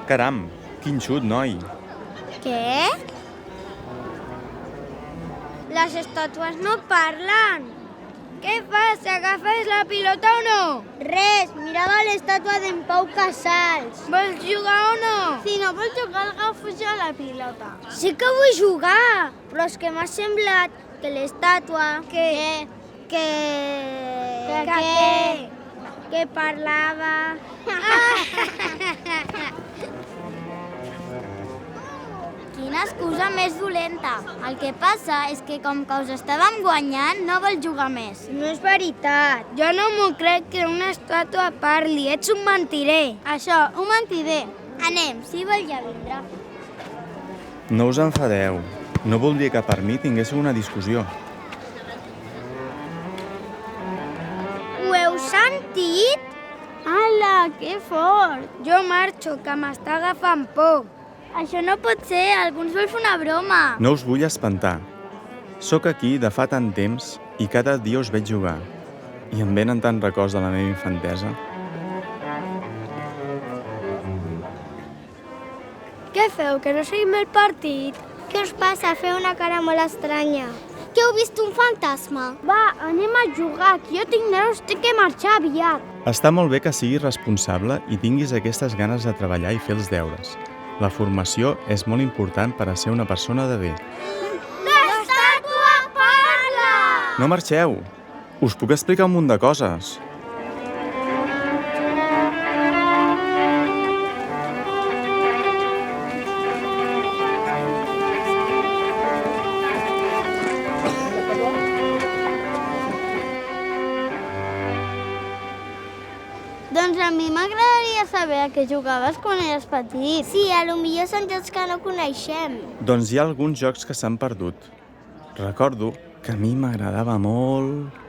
Caram, quin xut, noi. Què? Les estàtues no parlen. Què fas? Agafes la pilota o no? Res, mirava l'estàtua d'en Pau Casals. Vols jugar o no? Si no vols jugar, agafo jo la pilota. Sí que vull jugar, però és que m'ha semblat que l'estàtua... Que parlava... Quina excusa més dolenta. El que passa és que com que us estàvem guanyant, no vol jugar més. No és veritat. Jo no m'ho crec que una estàtua parli. Ets un mentider. Això, un mentider. Anem, si vol ja vindrà. No us enfadeu. No voldria que per mi tinguéssiu una discussió. Ho heu sentit? Ala, que fort! Jo marxo, que m'està agafant por. Això no pot ser, algú ens vol fer una broma. No us vull espantar. Sóc aquí de fa tant temps i cada dia us veig jugar. I em venen tants records de la meva infantesa. Què feu, que no seguim el partit? Què us passa? Feu una cara molt estranya. Que heu vist un fantasma? Va, anem a jugar, que jo tinc nervis, tinc que marxar aviat. Està molt bé que siguis responsable i tinguis aquestes ganes de treballar i fer els deures. La formació és molt important per a ser una persona de bé. L'estàtua parla! No marxeu! Us puc explicar un munt de coses. Doncs a mi m'agradaria saber a què jugaves quan eres petit. Sí, potser són jocs que no coneixem. Doncs hi ha alguns jocs que s'han perdut. Recordo que a mi m'agradava molt...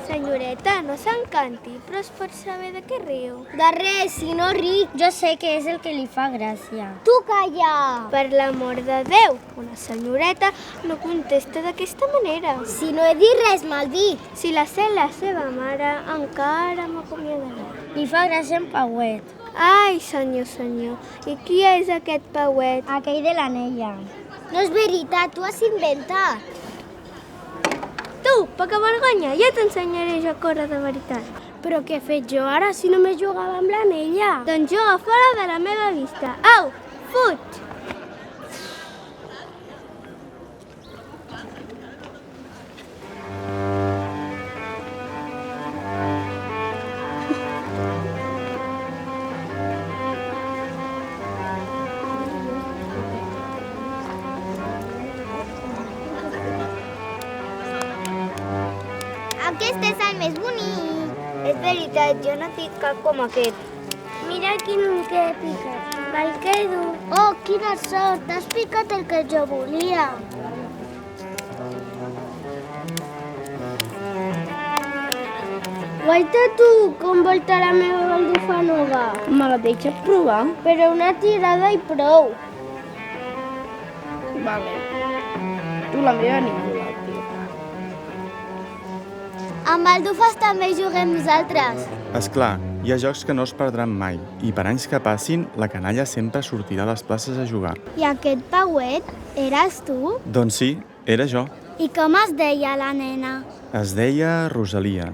Senyoreta, no s'encanti, però es pot saber de què riu. De res, si no ric. Jo sé que és el que li fa gràcia. Tu calla! Per l'amor de Déu, una senyoreta no contesta d'aquesta manera. Si no he dit res mal dit. Si la sé la seva mare, encara m'acomiadarà. Li fa gràcia en Pauet. Ai, senyor, i qui és aquest Pauet? Aquell de l'anella. No és veritat, tu has inventat. Tu, poca vergonya, ja t'ensenyaré jo a córrer de veritat. Però què he fet jo ara si només jugava amb l'anella? Doncs juga fora de la meva vista. Au, fuig! Aquest és el més bonic. És veritat, jo no tinc cap com aquest. Mira quin que he picat. Me'l quedo. Oh, quina sort! T'has picat el que jo volia. Guaita tu, com volta la meva baldufa nova. Me la deixes provar? Però una tirada i prou. Vale. Tu la meva ningú la té. Amb baldufes també juguem nosaltres. És clar, hi ha jocs que no es perdran mai i per anys que passin, la canalla sempre sortirà a les places a jugar. I aquest Pauet, eres tu? Doncs sí, era jo. I com es deia la nena? Es deia Rosalia.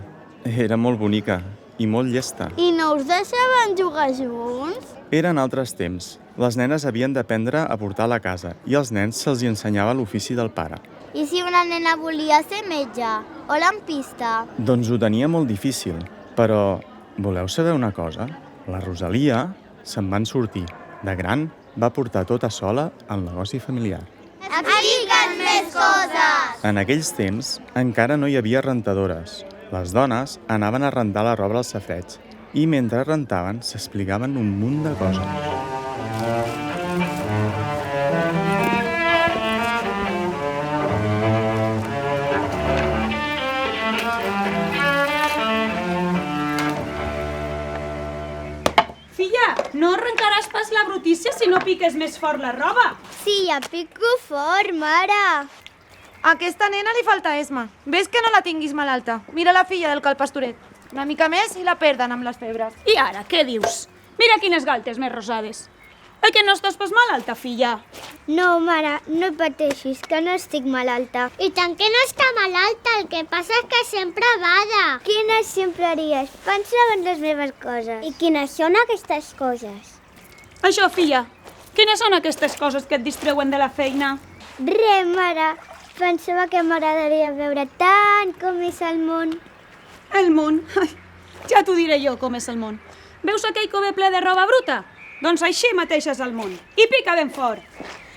Era molt bonica i molt llesta. I no us deixaven jugar junts? Eren altres temps. Les nenes havien d'aprendre a portar a la casa i als nens se'ls ensenyava l'ofici del pare. I si una nena volia ser metge o lampista? Doncs ho tenia molt difícil, però voleu saber una cosa? La Rosalia se'n van sortir. De gran va portar tota sola el negoci familiar. Explica'ns més coses! En aquells temps encara no hi havia rentadores. Les dones anaven a rentar la roba als safareigs i mentre rentaven s'explicaven un munt de coses. Filla, no arrencaràs pas la brutícia si no piques més fort la roba. Sí, ja pico fort, mare. A aquesta nena li falta esma. Ves que no la tinguis malalta. Mira la filla del Cal Pastoret. Una mica més i la perden amb les febres. I ara, què dius? Mira quines galtes més rosades. Que no estàs pas malalta, filla? No, mare, no pateixis, que no estic malalta. I tant que no està malalta, el que passa és que sempre bada. Quines ximpleries? Pensava en les meves coses. I quines són aquestes coses? Això, filla, quines són aquestes coses que et distreuen de la feina? Re, mare. Pensava que m'agradaria veure tant com és el món. El món? Ai, ja t'ho diré jo com és el món. Veus aquell cove ple de roba bruta? Doncs així mateix és el món. I pica ben fort.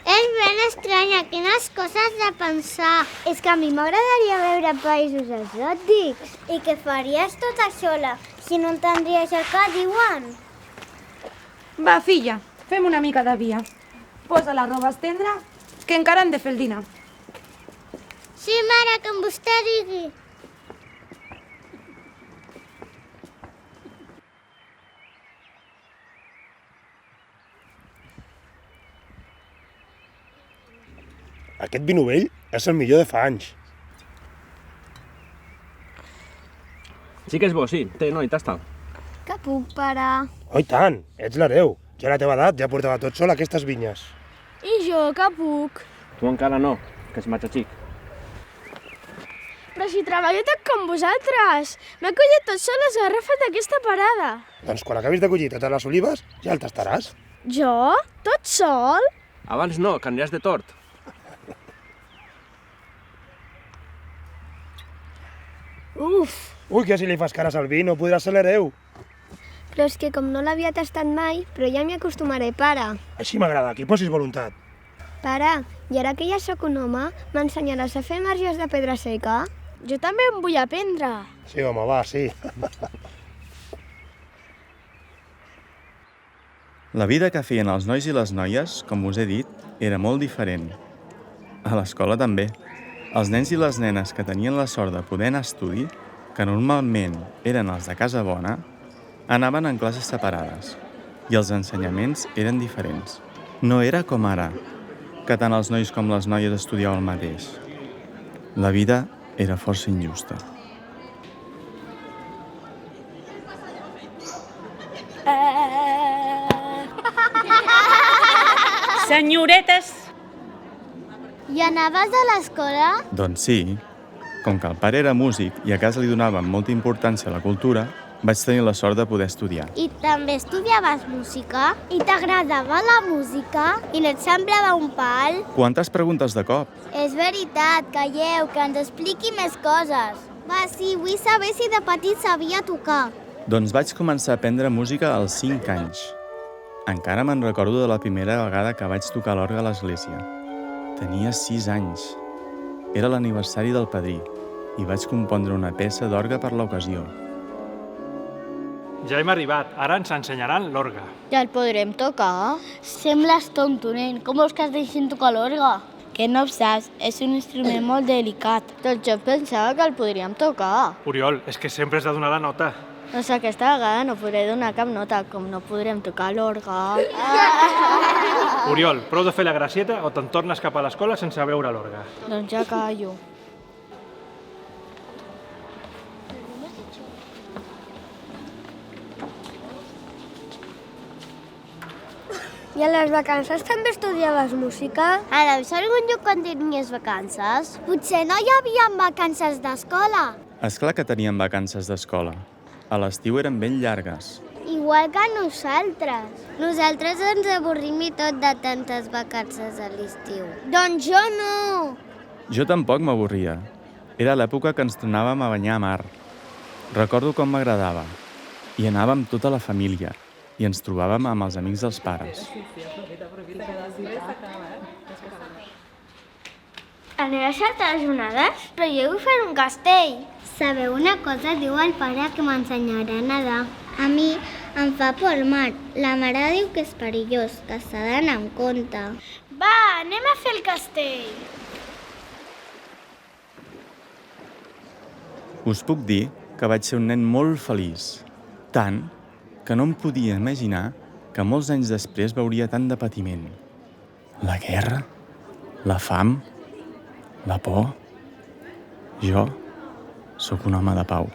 És ben estranya, quines coses de pensar. És que a mi m'agradaria veure països exòtics. I què faries tota sola, si no entendries el que diuen? Va, filla, fem una mica de via. Posa la roba a estendre, que encara hem de fer el dinar. Sí, mare, com vostè digui. Aquest vi novell és el millor de fa anys. Sí que és bo, sí. Té, noi, tasta. Que puc, pare? Oh, i tant, ets l'hereu. Jo a la teva edat ja portava tot sol aquestes vinyes. I jo, que puc? Tu encara no, que és massa xic. Però si treballo tant com vosaltres. M'he collit tot sol les garrafes d'aquesta parada. Doncs quan acabis de collir totes les olives, ja el tastaràs. Jo? Tot sol? Abans no, que aniràs de tort. Uf, Ui, que si li fas cares al vi no podràs ser l'hereu. però és que com no l'havia tastat mai, però ja m'hi acostumaré, pare. Així m'agrada, que hi posis voluntat. Pare, i ara que ja sóc un home, m'ensenyaràs a fer marges de pedra seca? Jo també em vull aprendre. Sí, home, va, sí. La vida que feien els nois i les noies, com us he dit, era molt diferent. A l'escola també. Els nens i les nenes que tenien la sort de poder anar a estudi, que normalment eren els de casa bona, anaven en classes separades i els ensenyaments eren diferents. No era com ara, que tant els nois com les noies estudiaven el mateix. La vida era força injusta. Senyoretes, I anaves a l'escola? Doncs sí, com que el pare era músic i a casa li donaven molta importància a la cultura, vaig tenir la sort de poder estudiar. I també estudiaves música? I t'agradava la música? I no et semblava un pal? Quantes preguntes de cop? És veritat, calleu, que ens expliqui més coses. Va, sí, vull saber si de petit sabia tocar. Doncs vaig començar a aprendre música als 5 anys. Encara me'n recordo de la primera vegada que vaig tocar l'orgue a l'església. Tenia 6 anys. Era l'aniversari del padrí i vaig compondre una peça d'orgue per l'ocasió. Ja hem arribat, ara ens ensenyaran l'orgue. Ja el podrem tocar? Sembles tonto, nen. Com vols que es deixin tocar l'orgue? Que no ho saps, és un instrument molt delicat. Doncs jo pensava que el podríem tocar. Oriol, és que sempre has de donar la nota. Doncs aquesta vegada no podré donar cap nota, com no podrem tocar l'orgue. Oriol, prou de fer la gracieta o te'n tornes cap a l'escola sense veure l'orgue. Doncs ja callo. I a les vacances també estudiaves música? A deus algun lloc on tenies vacances? Potser no hi havia vacances d'escola. És clar que teníem vacances d'escola. A l'estiu eren ben llargues. Igual que nosaltres. Nosaltres ens avorrim i tot de tantes vacances a l'estiu. Doncs jo no. Jo tampoc m'avorria. Era l'època que ens tornàvem a banyar a mar. Recordo com m'agradava. Hi anàvem tota la família i ens trobàvem amb els amics dels pares. Aneu a saltar les onades? Però jo vull fer un castell. Sabeu una cosa? Diu el pare que m'ensenyarà a nedar. A mi em fa por el mar. La mare diu que és perillós, que s'ha d'anar amb compte. Va, anem a fer el castell. Us puc dir que vaig ser un nen molt feliç. Tant que no em podia imaginar que molts anys després veuria tant de patiment. La guerra, la fam, la por. Jo sóc un home de pau.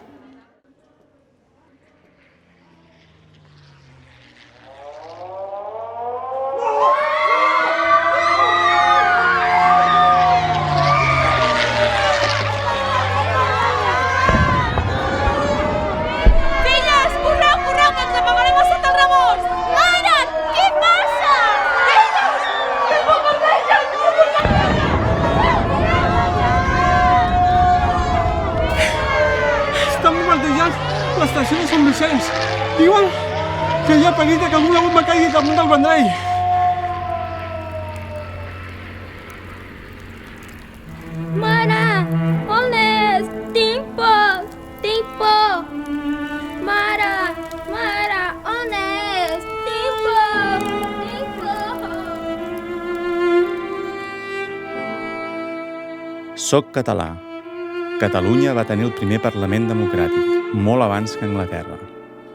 l'estació de Sant Vicenç. Diuen que hi ha perill de que alguna bomba caigui damunt del Vendrell. Mare, on és? Tinc por! Tinc por! Mare, mare, on és? Tinc por! Tinc por! Soc català. Catalunya va tenir el primer Parlament democràtic, molt abans que Anglaterra.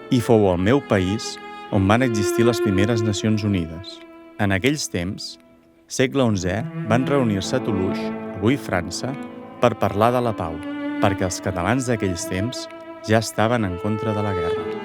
I fou el meu país on van existir les primeres Nacions Unides. En aquells temps, segle XI, van reunir-se a Toulouse, avui França, per parlar de la pau, perquè els catalans d'aquells temps ja estaven en contra de la guerra.